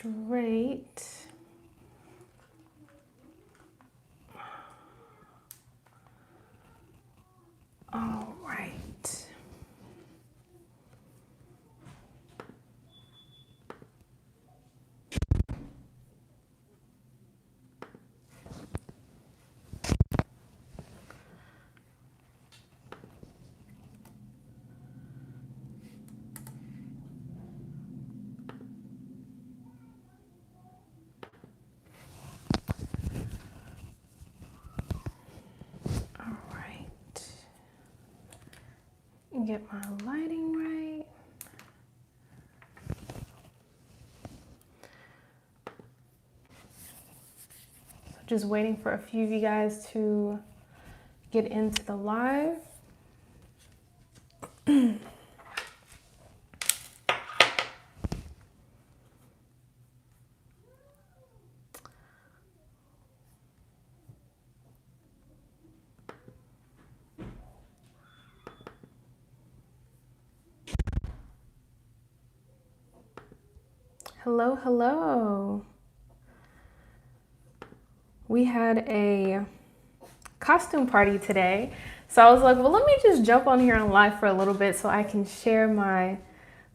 straight. All right. Get my lighting right. So just waiting for a few of you guys to get into the live. Hello, hello. We had a costume party today. So I was like, well, let me just jump on here on live for a little bit so I can share my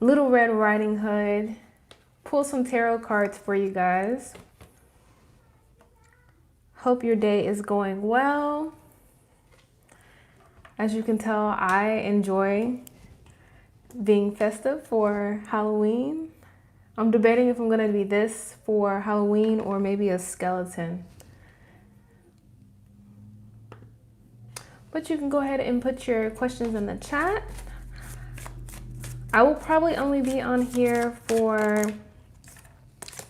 Little Red Riding Hood, pull some tarot cards for you guys. Hope your day is going well. As you can tell, I enjoy being festive for Halloween. I'm debating if I'm gonna be this for Halloween or maybe a skeleton. But you can go ahead and put your questions in the chat. I will probably only be on here for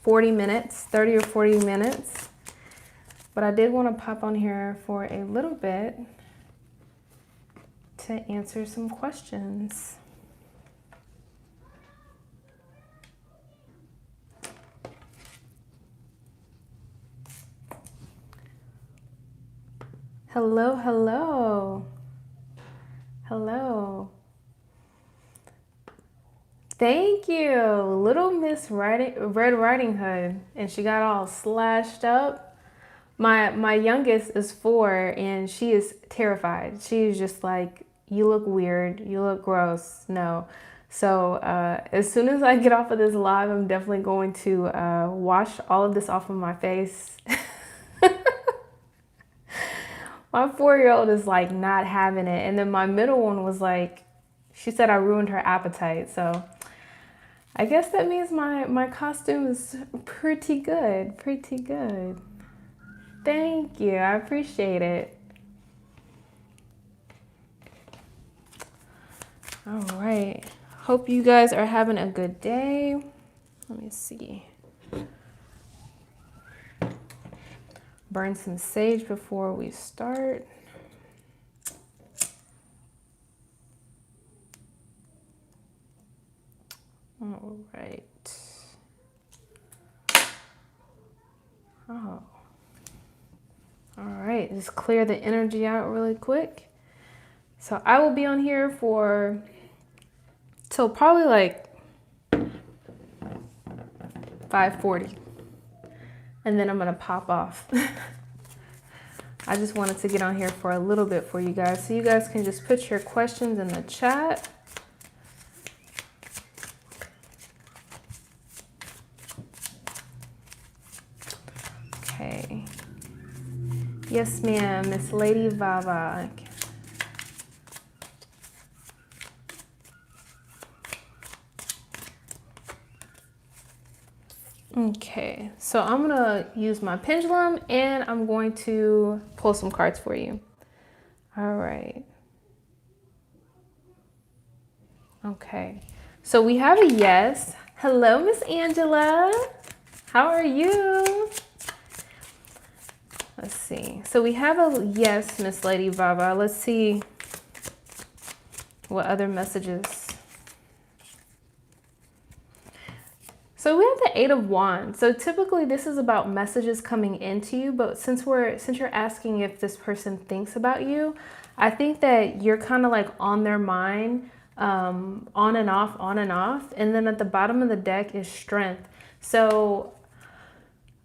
40 minutes, 30 or 40 minutes. But I did want to pop on here for a little bit to answer some questions. Hello, hello. Hello. Thank you. Little Miss Red Riding Hood. And she got all slashed up. My youngest is 4 and she is terrified. She is just like, you look weird. You look gross. No. So as soon as I get off of this live, I'm definitely going to wash all of this off of my face. My 4-year-old is like not having it. And then my middle one was like, she said I ruined her appetite. So I guess that means my costume is pretty good. Pretty good. Thank you. I appreciate it. All right. Hope you guys are having a good day. Let me see. Burn some sage before we start. All right. Oh. All right, just clear the energy out really quick. So I will be on here for till probably like 5:40. And then I'm gonna pop off. I just wanted to get on here for a little bit for you guys. So you guys can just put your questions in the chat. Okay. Yes, ma'am, Miss Lady Vava. Okay, so I'm gonna use my pendulum and I'm going to pull some cards for you. All right. Okay, so we have a yes. Hello, Miss Angela. How are you? Let's see. So we have a yes, Miss Lady Baba. Let's see what other messages. So we have the 8 of Wands. So typically this is about messages coming into you, but since you're asking if this person thinks about you, I think that you're kind of like on their mind, on and off, on and off. And then at the bottom of the deck is strength. So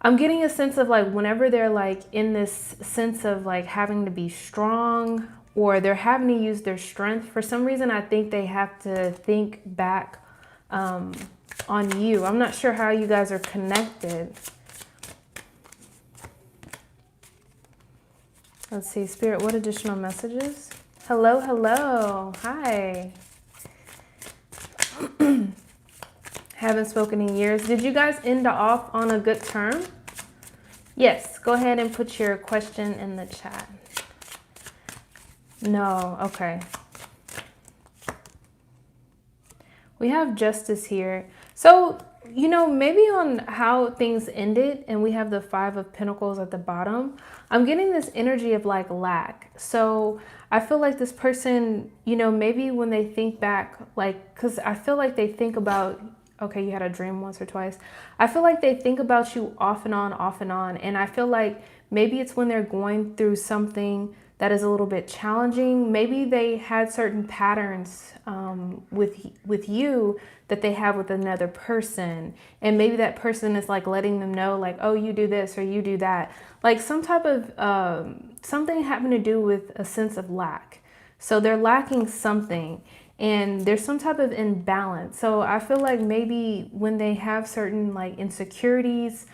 I'm getting a sense of like whenever they're like in this sense of like having to be strong or they're having to use their strength, for some reason I think they have to think back on you. I'm not sure how you guys are connected. Let's see, Spirit, what additional messages? Hello, hello. Hi. Haven't spoken in years. Did you guys end off on a good term? Yes, go ahead and put your question in the chat. No, okay. We have justice here. So, you know, maybe on how things ended, and we have the 5 of Pentacles at the bottom, I'm getting this energy of like lack. So I feel like this person, you know, maybe when they think back, like, because I feel like they think about, okay, you had a dream once or twice. I feel like they think about you off and on, off and on. And I feel like maybe it's when they're going through something that is a little bit challenging. Maybe they had certain patterns with you that they have with another person. And maybe that person is like letting them know like, oh, you do this or you do that. Like some type of, something having to do with a sense of lack. So they're lacking something and there's some type of imbalance. So I feel like maybe when they have certain like insecurities,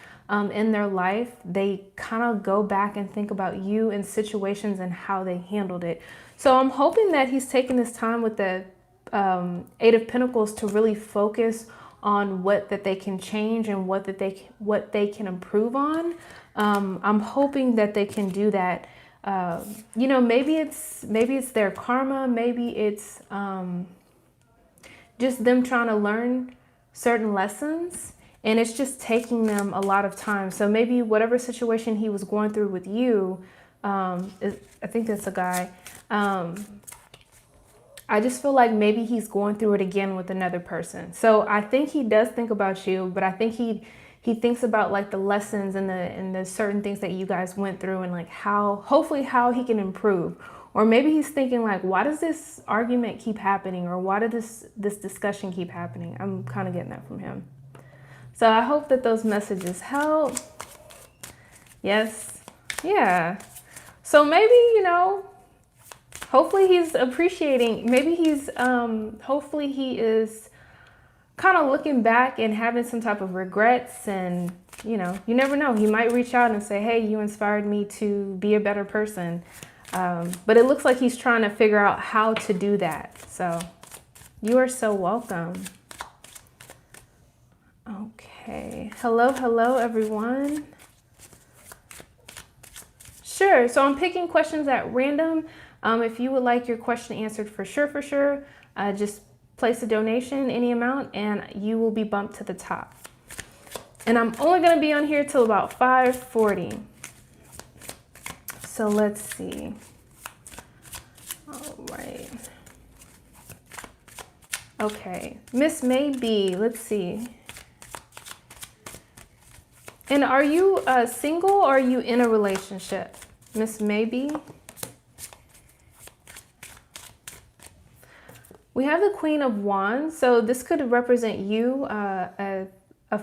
in their life, they kind of go back and think about you and situations and how they handled it. So I'm hoping that he's taking this time with the 8 of Pentacles to really focus on what that they can change and what they can improve on. I'm hoping that they can do that. You know, maybe it's their karma, maybe it's just them trying to learn certain lessons. And it's just taking them a lot of time. So maybe whatever situation he was going through with you, I think that's a guy. I just feel like maybe he's going through it again with another person. So I think he does think about you, but I think he thinks about like the lessons and the certain things that you guys went through and like hopefully how he can improve. Or maybe he's thinking like, why does this argument keep happening? Or why did this discussion keep happening? I'm kind of getting that from him. So I hope that those messages help. Yes. Yeah. So maybe, you know, hopefully he's appreciating, maybe he's, hopefully he is kind of looking back and having some type of regrets and, you know, you never know. He might reach out and say, hey, you inspired me to be a better person. But it looks like he's trying to figure out how to do that. So you are so welcome. Okay. Hello, everyone. Sure. So I'm picking questions at random. If you would like your question answered for sure, just place a donation, any amount, and you will be bumped to the top. And I'm only going to be on here till about 5:40. So let's see. All right. Okay. Miss Maybe. Let's see. And are you single or are you in a relationship? Miss Maybe. We have the Queen of Wands. So this could represent you, a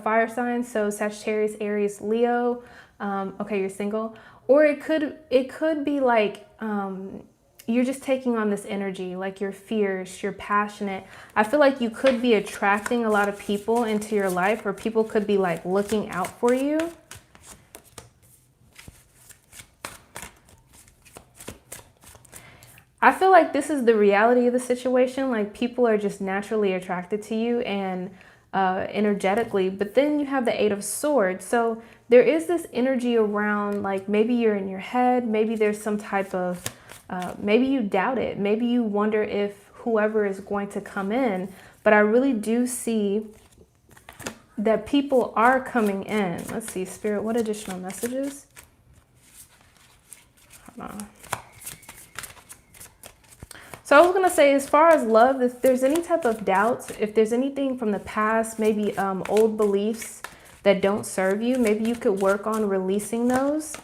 fire sign. So Sagittarius, Aries, Leo. Okay, you're single. Or it could be like you're just taking on this energy, like you're fierce, you're passionate. I feel like you could be attracting a lot of people into your life, or people could be like looking out for you. I feel like this is the reality of the situation. Like people are just naturally attracted to you and energetically, but then you have the 8 of Swords. So there is this energy around, like maybe you're in your head, maybe there's some type of, maybe you doubt it. Maybe you wonder if whoever is going to come in, but I really do see that people are coming in. Let's see, Spirit, what additional messages? Hold on. So I was going to say, as far as love, if there's any type of doubts, if there's anything from the past, maybe old beliefs that don't serve you, maybe you could work on releasing those.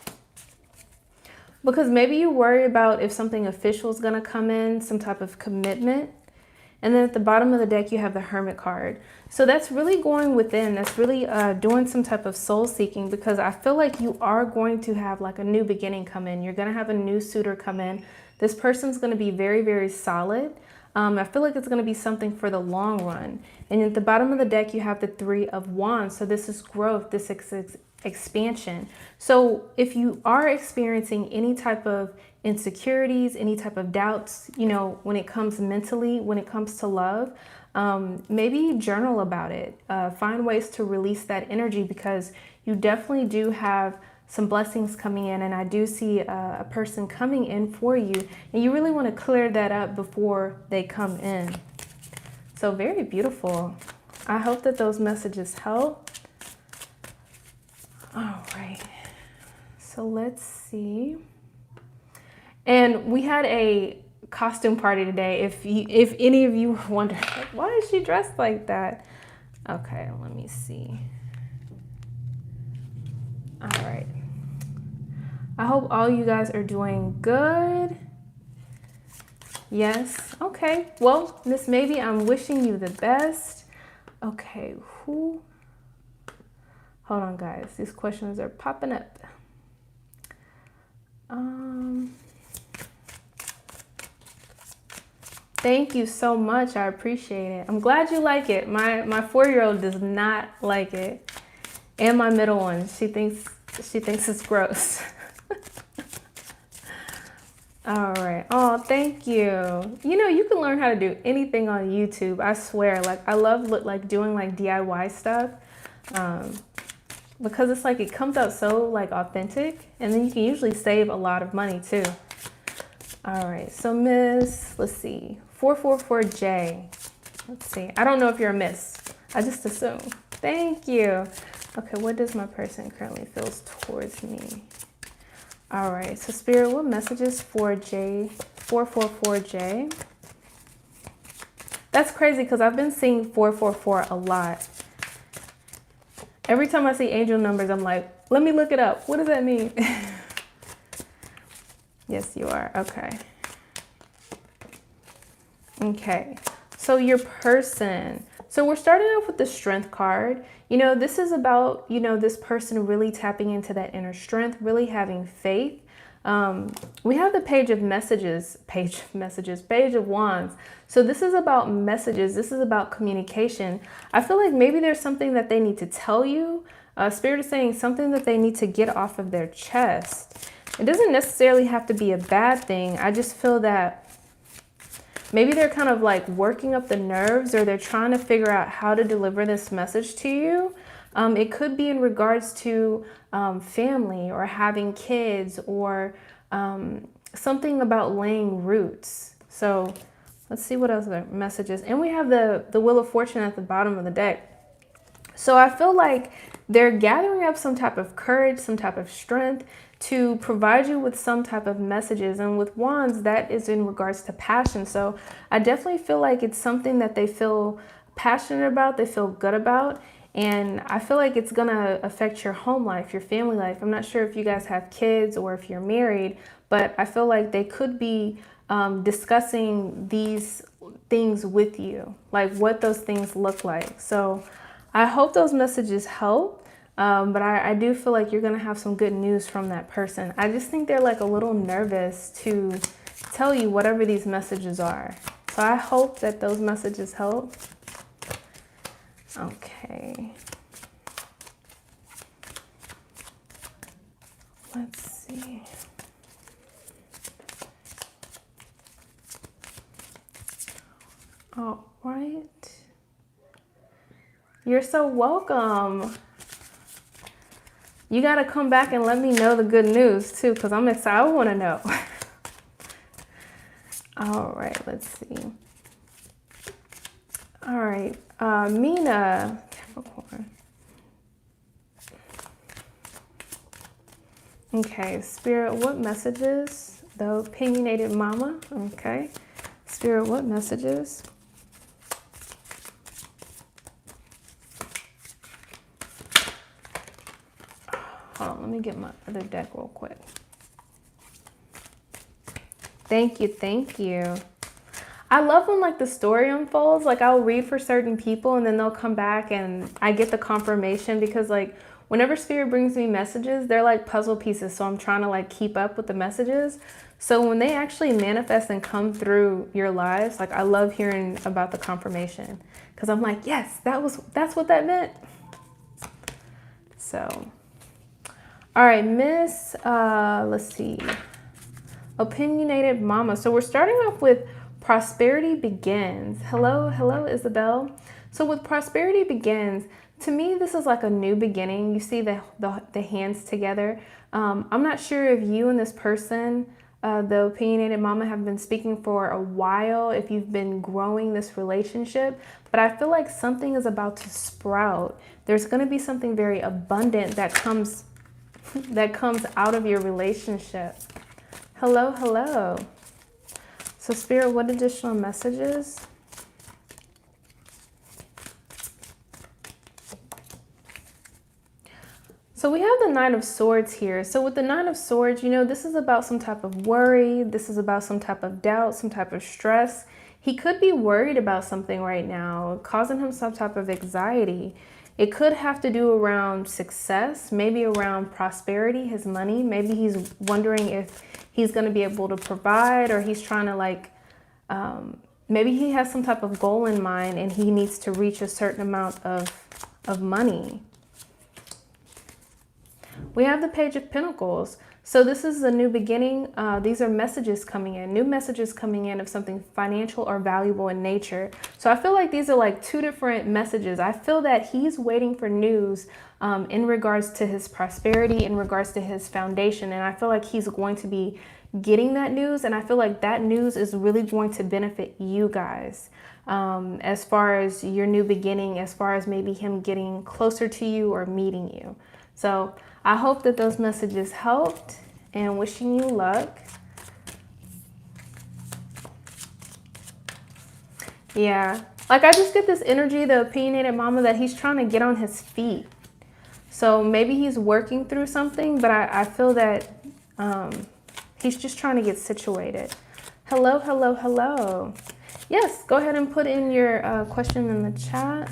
Because maybe you worry about if something official is going to come in, some type of commitment. And then at the bottom of the deck, you have the Hermit card. So that's really going within. That's really doing some type of soul seeking, because I feel like you are going to have like a new beginning come in. You're going to have a new suitor come in. This person's going to be very, very solid. I feel like it's going to be something for the long run. And at the bottom of the deck, you have the Three of Wands. So this is growth, this is expansion. So if you are experiencing any type of insecurities, any type of doubts, you know, when it comes mentally, when it comes to love, maybe journal about it. Find ways to release that energy, because you definitely do have some blessings coming in, and I do see a person coming in for you, and you really want to clear that up before they come in. So very beautiful. I hope that those messages help. All right, so let's see. And we had a costume party today. If any of you were wondering, why is she dressed like that? Okay, let me see. All right. I hope all you guys are doing good. Yes. Okay. Well, Miss Maybe, I'm wishing you the best. Okay. Hold on, guys. These questions are popping up. Thank you so much. I appreciate it. I'm glad you like it. My 4-year-old does not like it. And my middle one, she thinks it's gross. All right. Oh, thank you. You know, you can learn how to do anything on YouTube. I swear. Like, I love doing like DIY stuff, because it's like it comes out so like authentic, and then you can usually save a lot of money too. All right. So let's see, 444J. Let's see. I don't know if you're a miss. I just assume. Thank you. Okay. What does my person currently feels towards me? All right, so Spirit, what messages for 444J? That's crazy, because I've been seeing 444 a lot. Every time I see angel numbers, I'm like, let me look it up. What does that mean? Yes, you are. Okay. Okay, so your person. So we're starting off with the Strength card. You know, this is about, you know, this person really tapping into that inner strength, really having faith. We have the Page of Wands. So this is about messages. This is about communication. I feel like maybe there's something that they need to tell you. Spirit is saying something that they need to get off of their chest. It doesn't necessarily have to be a bad thing. I just feel that maybe they're kind of like working up the nerves, or they're trying to figure out how to deliver this message to you. It could be in regards to family, or having kids, or something about laying roots. So let's see what else are messages. And we have the Wheel of Fortune at the bottom of the deck. So I feel like they're gathering up some type of courage, some type of strength to provide you with some type of messages. And with Wands, that is in regards to passion. So I definitely feel like it's something that they feel passionate about, they feel good about. And I feel like it's going to affect your home life, your family life. I'm not sure if you guys have kids or if you're married, but I feel like they could be discussing these things with you, like what those things look like. So I hope those messages help. But I do feel like you're going to have some good news from that person. I just think they're like a little nervous to tell you whatever these messages are. So I hope that those messages help. Okay. Let's see. All right. You're so welcome. You got to come back and let me know the good news too, because I'm excited. I want to know. All right, let's see. All right, Mina, Capricorn. Okay, Spirit, what messages? The opinionated mama. Okay, Spirit, what messages? Hold on, let me get my other deck real quick. Thank you, thank you. I love when like the story unfolds. Like I'll read for certain people and then they'll come back and I get the confirmation, because like whenever spirit brings me messages, they're like puzzle pieces. So I'm trying to like keep up with the messages. So when they actually manifest and come through your lives, like I love hearing about the confirmation, because I'm like, yes, that's what that meant. So, all right, Miss, let's see. Opinionated Mama. So we're starting off with Prosperity Begins. Hello, Isabel. So with Prosperity Begins, to me, this is like a new beginning. You see the hands together. I'm not sure if you and this person, the Opinionated Mama, have been speaking for a while, if you've been growing this relationship, but I feel like something is about to sprout. There's going to be something very abundant that comes out of your relationship. Hello. So Spirit, what additional messages? So we have the Knight of Swords here. So with the Knight of Swords, you know, this is about some type of worry. This is about some type of doubt, some type of stress. He could be worried about something right now, causing him some type of anxiety. It could have to do around success, maybe around prosperity, his money. Maybe he's wondering if he's going to be able to provide, or he's trying to like, maybe he has some type of goal in mind and he needs to reach a certain amount of money. We have the Page of Pentacles. So this is a new beginning. These are messages coming in, new messages coming in of something financial or valuable in nature. So I feel like these are like two different messages. I feel that he's waiting for news in regards to his prosperity, in regards to his foundation. And I feel like he's going to be getting that news. And I feel like that news is really going to benefit you guys. As far as your new beginning, as far as maybe him getting closer to you or meeting you. So I hope that those messages helped, and wishing you luck. Yeah, like I just get this energy, the Opinionated Mama, that he's trying to get on his feet. So maybe he's working through something, but I feel that he's just trying to get situated. Hello. Yes, go ahead and put in your question in the chat.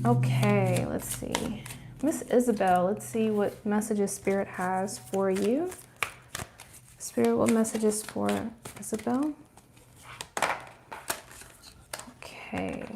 Okay, let's see. Miss Isabel, let's see what messages Spirit has for you. Spirit, what messages for Isabel? Okay.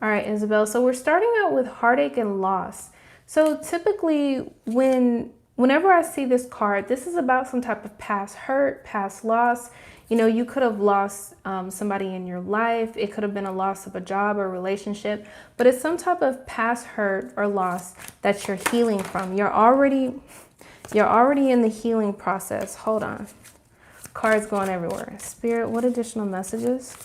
All right, Isabel. So we're starting out with Heartache and Loss. So typically whenever I see this card, this is about some type of past hurt, past loss. You know, you could have lost somebody in your life. It could have been a loss of a job or relationship, but it's some type of past hurt or loss that you're healing from. You're already in the healing process. Hold on. Cards going everywhere. Spirit, what additional messages?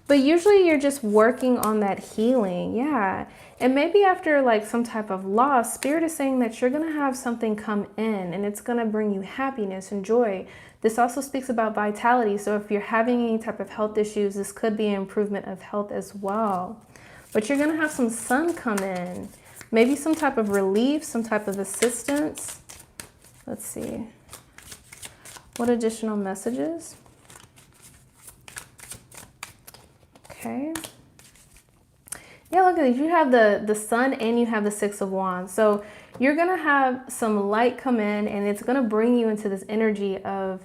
But usually you're just working on that healing. Yeah. And maybe after like some type of loss, Spirit is saying that you're going to have something come in and it's going to bring you happiness and joy. This also speaks about vitality. So if you're having any type of health issues, this could be an improvement of health as well. But you're going to have some sun come in, maybe some type of relief, some type of assistance. Let's see. What additional messages? Okay. Yeah, look at these. You have the sun and you have the Six of Wands. So you're going to have some light come in and it's going to bring you into this energy of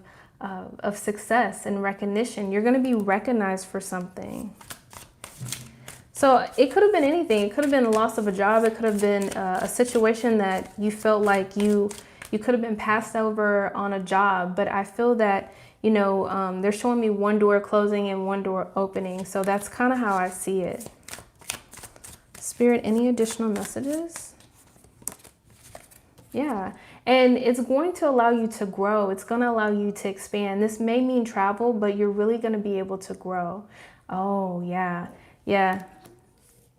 success and recognition. You're going to be recognized for something. So it could have been anything. It could have been the loss of a job. It could have been a situation that you felt like you could have been passed over on a job. But I feel that, you know, they're showing me one door closing and one door opening. So that's kind of how I see it. Spirit, any additional messages? Yeah. And it's going to allow you to grow. It's going to allow you to expand. This may mean travel, but you're really going to be able to grow. Oh, yeah. Yeah.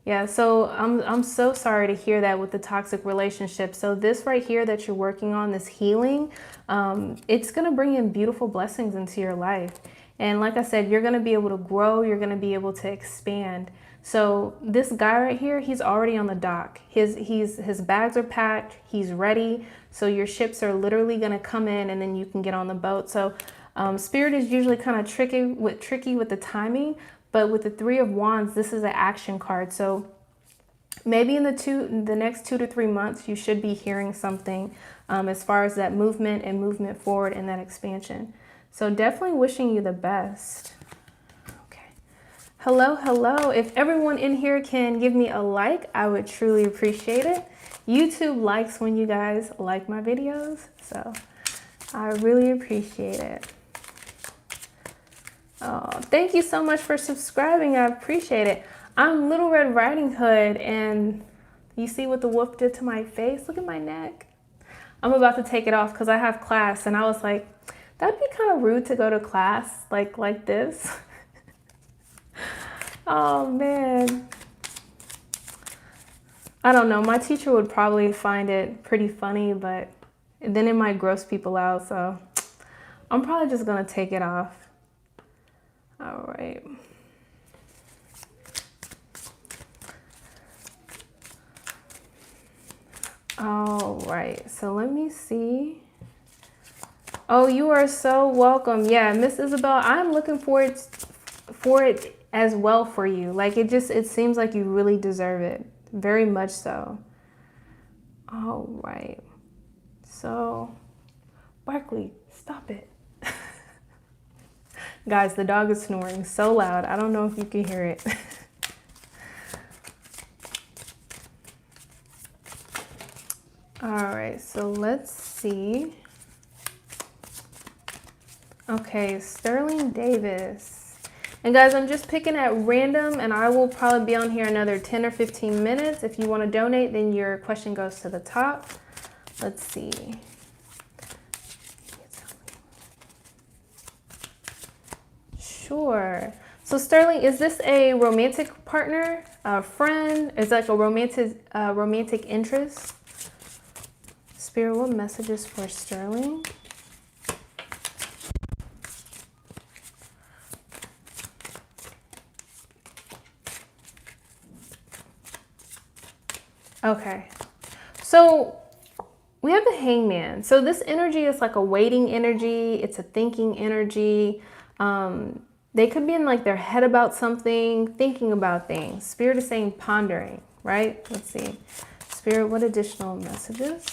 Yeah. So I'm so sorry to hear that with the toxic relationship. So this right here that you're working on, this healing, it's going to bring in beautiful blessings into your life. And like I said, you're going to be able to grow. You're going to be able to expand. So this guy right here, he's already on the dock. His bags are packed. He's ready. So your ships are literally going to come in and then you can get on the boat. So Spirit is usually kind of tricky with the timing, but with the Three of Wands, this is an action card. So maybe in the next 2 to 3 months, you should be hearing something as far as that movement and movement forward and that expansion. So definitely wishing you the best. Hello, hello. If everyone in here can give me a like, I would truly appreciate it. YouTube likes when you guys like my videos, so I really appreciate it. Oh, thank you so much for subscribing. I appreciate it. I'm Little Red Riding Hood, and you see what the wolf did to my face? Look at my neck. I'm about to take it off because I have class, and I was like, that'd be kind of rude to go to class like this. Oh man, I don't know. My teacher would probably find it pretty funny, but then it might gross people out. So I'm probably just gonna take it off. All right. All right, so let me see. Oh, you are so welcome. Yeah, Miss Isabel, I'm looking for it as well for you. Like it seems like you really deserve it. Very much so. All right. So, Barkley, stop it. Guys, the dog is snoring so loud. I don't know if you can hear it. All right, so let's see. Okay, Sterling Davis. And guys, I'm just picking at random, and I will probably be on here another 10 or 15 minutes. If you want to donate, then your question goes to the top. Let's see. Sure. So Sterling, is this a romantic partner, a friend? Is that like a romantic interest? Spirit, what messages for Sterling? Okay, so we have the Hangman. So this energy is like a waiting energy. It's a thinking energy. They could be in like their head about something, thinking about things. Spirit is saying pondering, right? Let's see. Spirit, what additional messages?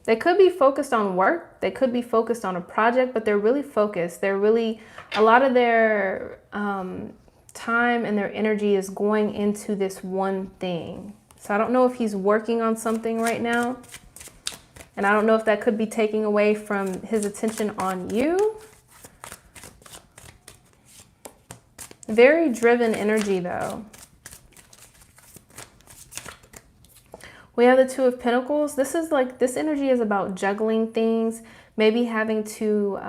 They could be focused on work. They could be focused on a project, but they're really focused. They're really, a lot of their time and their energy is going into this one thing. So I don't know if he's working on something right now. And I don't know if that could be taking away from his attention on you. Very driven energy though. We have the Two of Pentacles. This is like, this energy is about juggling things, maybe having to,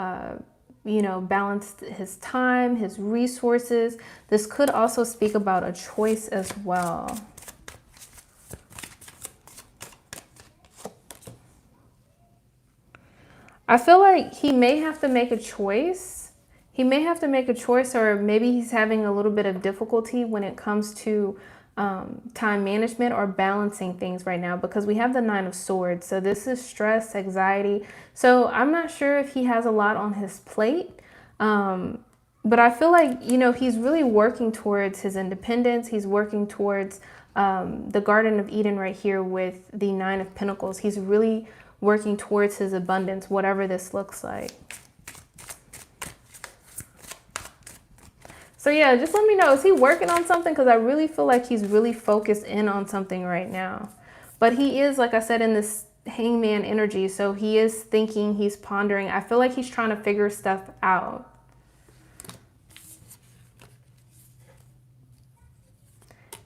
you know, balance his time, his resources. This could also speak about a choice as well. I feel like he may have to make a choice. He may have to make a choice, or maybe he's having a little bit of difficulty when it comes to time management or balancing things right now, because we have the Nine of Swords. So this is stress, anxiety. So I'm not sure if he has a lot on his plate, but I feel like, you know, he's really working towards his independence. He's working towards the Garden of Eden right here with the Nine of Pentacles. He's really working towards his abundance, whatever this looks like. So yeah, just let me know. Is he working on something? Because I really feel like he's really focused in on something right now. But he is, like I said, in this Hangman energy. So he is thinking, he's pondering. I feel like he's trying to figure stuff out.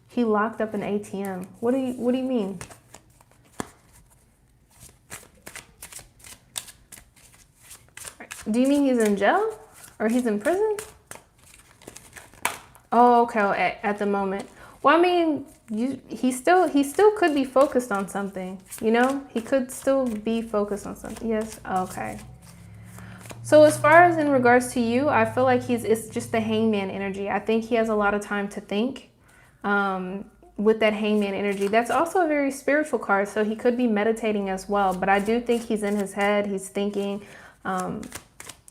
He locked up an ATM. What do you mean? Do you mean he's in jail? Or he's in prison? Oh, okay, at the moment. Well, I mean, he still could be focused on something, you know? He could still be focused on something. Yes, okay. So as far as in regards to you, I feel like it's just the hangman energy. I think he has a lot of time to think with that hangman energy. That's also a very spiritual card, so he could be meditating as well. But I do think he's in his head, he's thinking, and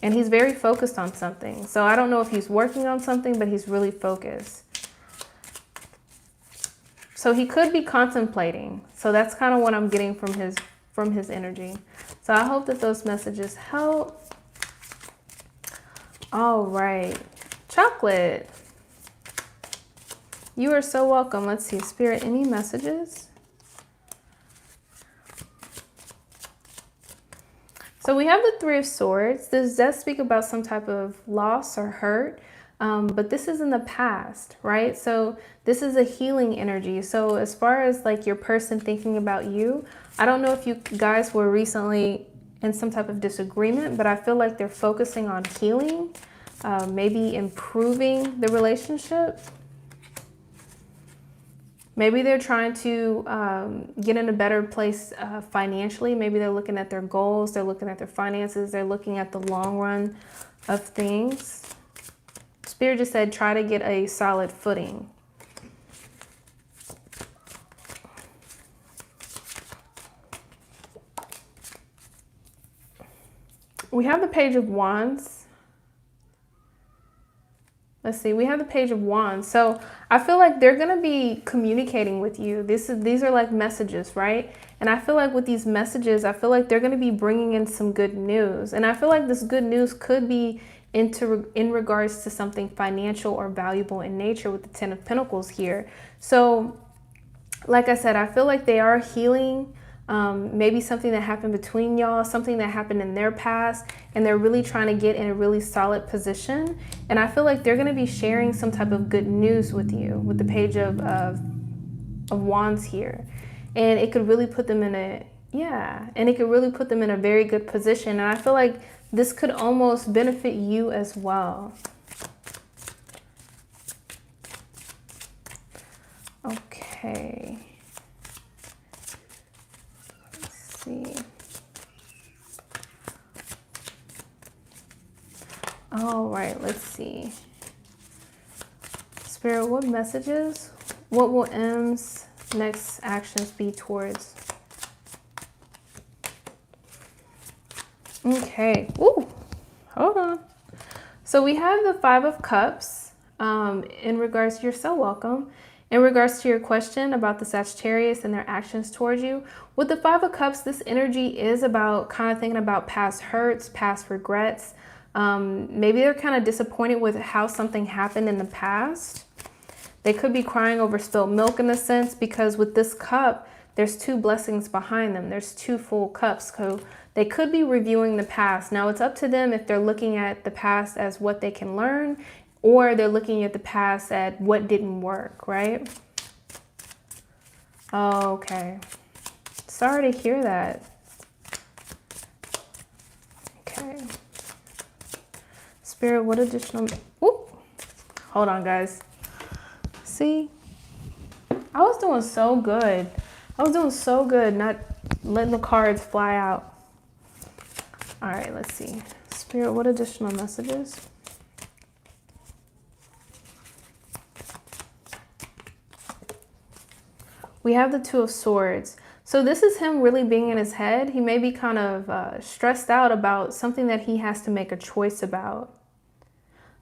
he's very focused on something. So I don't know if he's working on something, but he's really focused. So he could be contemplating. So that's kind of what I'm getting from his energy. So I hope that those messages help. All right, Chocolate. You are so welcome. Let's see, Spirit, any messages? So we have the Three of Swords. This does speak about some type of loss or hurt, but this is in the past, right? So this is a healing energy. So as far as like your person thinking about you, I don't know if you guys were recently in some type of disagreement, but I feel like they're focusing on healing, maybe improving the relationship. Maybe they're trying to get in a better place financially. Maybe they're looking at their goals, they're looking at their finances, they're looking at the long run of things. Spirit just said, try to get a solid footing. We have the Page of Wands. Let's see, we have the Page of Wands. So I feel like they're going to be communicating with you. These are like messages, right? And I feel like with these messages, I feel like they're going to be bringing in some good news. And I feel like this good news could be in regards to something financial or valuable in nature with the Ten of Pentacles here. So like I said, I feel like they are healing. Maybe something that happened between y'all, something that happened in their past, and they're really trying to get in a really solid position. And I feel like they're going to be sharing some type of good news with you with the Page of Wands here. And it could really put them in a very good position. And I feel like this could almost benefit you as well. Okay. All right, let's see. Spirit, what messages? What will M's next actions be towards? Okay. Ooh, hold on. So we have the Five of Cups. In regards, you're so welcome. In regards to your question about the Sagittarius and their actions towards you, with the Five of Cups, this energy is about kind of thinking about past hurts, past regrets. Maybe they're kind of disappointed with how something happened in the past. They could be crying over spilled milk in a sense, because with this cup, there's two blessings behind them. There's two full cups. So they could be reviewing the past. Now it's up to them if they're looking at the past as what they can learn, or they're looking at the past at what didn't work, right? Okay. Sorry to hear that. Okay. Spirit, what additional... Ooh. Hold on, guys. See? I was doing so good. I was doing so good not letting the cards fly out. All right, let's see. Spirit, what additional messages? We have the Two of Swords. So this is him really being in his head. He may be kind of stressed out about something that he has to make a choice about.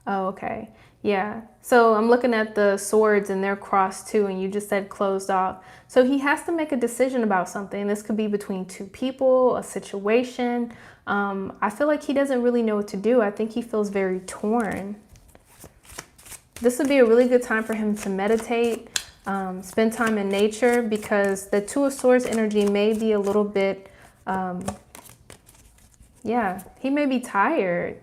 Oh, okay. Yeah. So I'm looking at the swords and they're crossed too, and you just said closed off. So he has to make a decision about something. This could be between two people, a situation. I feel like he doesn't really know what to do. I think he feels very torn. This would be a really good time for him to meditate. Spend time in nature, because the Two of Swords energy may be a little bit, yeah, he may be tired.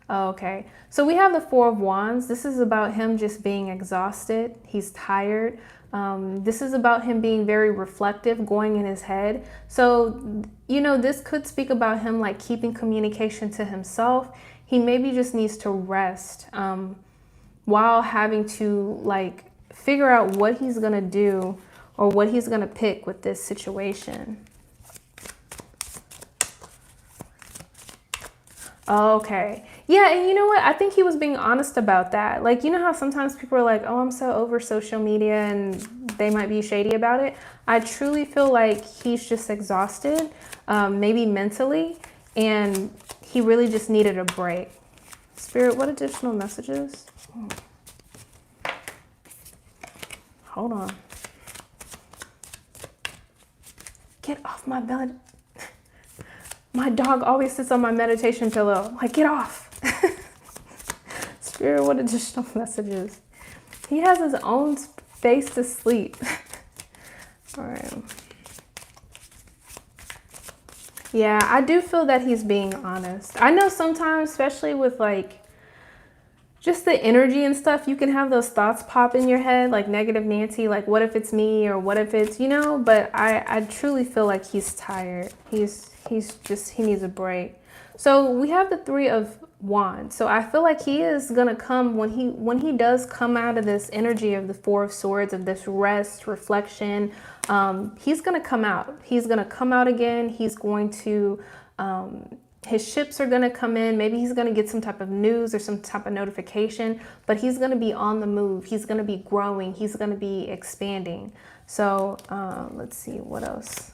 Oh, okay. So we have the Four of Wands. This is about him just being exhausted. He's tired. This is about him being very reflective, going in his head. So, you know, this could speak about him like keeping communication to himself. He maybe just needs to rest. While having to like figure out what he's gonna do or what he's gonna pick with this situation. Okay. Yeah, and you know what? I think he was being honest about that. Like, you know how sometimes people are like, oh, I'm so over social media and they might be shady about it. I truly feel like he's just exhausted, maybe mentally, and he really just needed a break. Spirit, what additional messages? Hold on. Get off my bed. My dog always sits on my meditation pillow. Like, get off. Spirit, what additional messages? He has his own space to sleep. All right. Yeah, I do feel that he's being honest. I know sometimes, especially with like just the energy and stuff, you can have those thoughts pop in your head, like negative Nancy, like what if it's me or what if it's, you know, but I truly feel like he's tired. He needs a break. So we have the Three of Wands. So I feel like he is going to come when he does come out of this energy of the Four of Swords, of this rest, reflection. He's going to come out. He's going to come out again. He's going to, his ships are going to come in. Maybe he's going to get some type of news or some type of notification, but he's going to be on the move. He's going to be growing. He's going to be expanding. So let's see what else.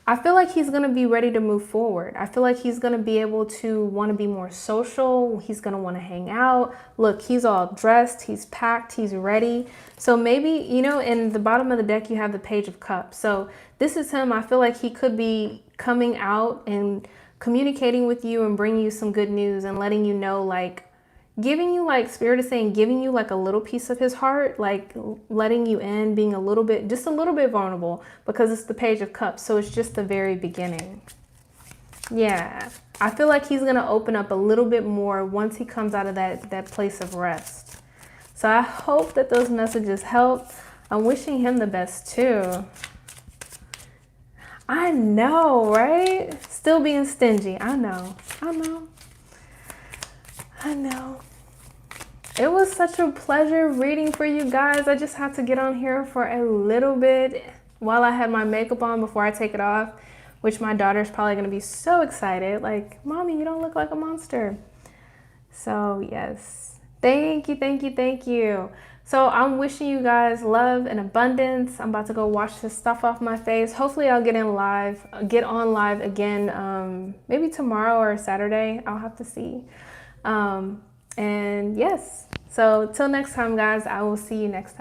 I feel like he's going to be ready to move forward. I feel like he's going to be able to want to be more social. He's going to want to hang out. Look, he's all dressed. He's packed. He's ready. So maybe, you know, in the bottom of the deck, you have the Page of Cups. So this is him. I feel like he could be coming out and communicating with you and bringing you some good news and letting you know, like, giving you, like, Spirit is saying, giving you like a little piece of his heart, like letting you in, being a little bit, just a little bit vulnerable, because it's the Page of Cups. So it's just the very beginning. Yeah, I feel like he's going to open up a little bit more once he comes out of that place of rest. So I hope that those messages help. I'm wishing him the best too. I know, right? Still being stingy. I know. It was such a pleasure reading for you guys. I just had to get on here for a little bit while I had my makeup on before I take it off, which my daughter's probably going to be so excited. Like, Mommy, you don't look like a monster. So yes, thank you. So I'm wishing you guys love and abundance. I'm about to go wash this stuff off my face. Hopefully I'll get on live again, maybe tomorrow or Saturday. I'll have to see. And yes, so till next time, guys, I will see you next time.